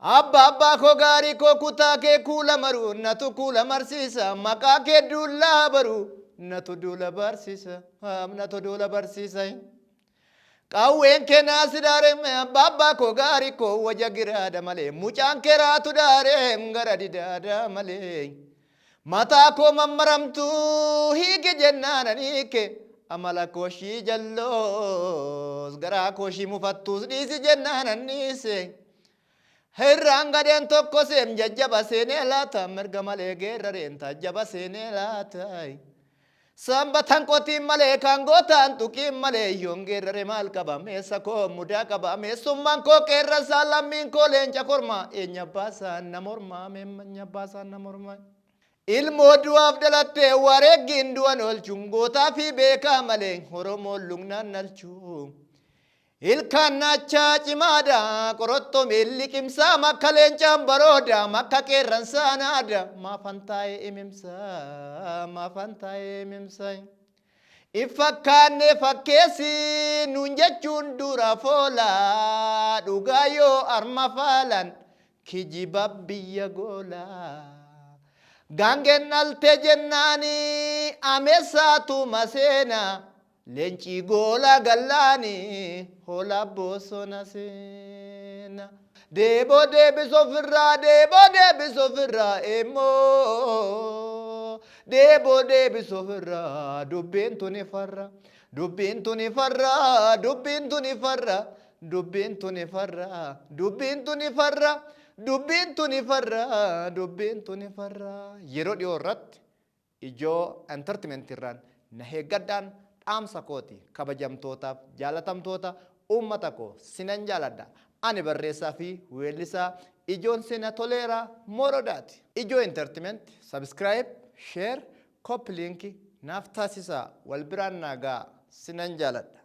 Abba abba ko gaarii ko kutaa kee kuula maru natu kuula marsiisa maqaa kee duullaa baru natu duula barsiisa natu duula barsiisa. Qawween kee naasi daaree abba abba ko gaarii ko waja giraadha malee mucaan kee raatu daaree gara didaadha malee. Mataa koo mammaramtu hiike jennaananii kee amala kooshii jalloos garaa kooshii mufattuus dhiisi jennaananiise. Herraan gadeen tokko seem jajjaba seenee laata mirga malee geerrareen tajjaba seenee laata. Sambatan qotiin malee kan gootaan tuqiin malee yoon geerrare maal qaba meessa koo mudaa qaba meessummaan koo qeerransaa lammiin koo leenca kormaa eenyu abbaasaan na mormaa meemmanyi abbaasaan na mormaa. Ilmoo du'aaf dhalattee wareeggiin du'an oolchuun gootaa fi beekaa malee Oromoon lugnaan nalchuu. Ilkaan naachaa cimaadha qorottoo miilli qimsaa makka leencaan barooda makka qeerransaa naada maafan taa'ee imimsaa maafan taa'ee imimsaa. Iffakkaannee fakkeessi nuun jechuun dura foolaa dhugaa yoo arma faalan kijiba biyya goolaa. Gaangeen alte jennaanii ameessaatu maseenaa. Leenci gola galaani hola bosona sena. Debo debi sofirra emo. Debo debi sofirra dubbintu ni farra. Dubbintu ni farra, dubbintu ni farra. Dubbintu ni farra, dubbintu ni farra. Dubbintu ni farra, dubbintu ni farra. Yeroo dhiyoo irratti ijoo entertainment irraan na heeggadhaan dhaamsa kooti kabajamtootaaf jaalatamtoota uummata koo sinan jaaladha. Ani barreessaa fi weellisaa ijoon sina toleeraa morodaati. Ijoo entertainment subscribe, share, copy link naaf taasisaa wal biraan nagaa sinan jaaladha.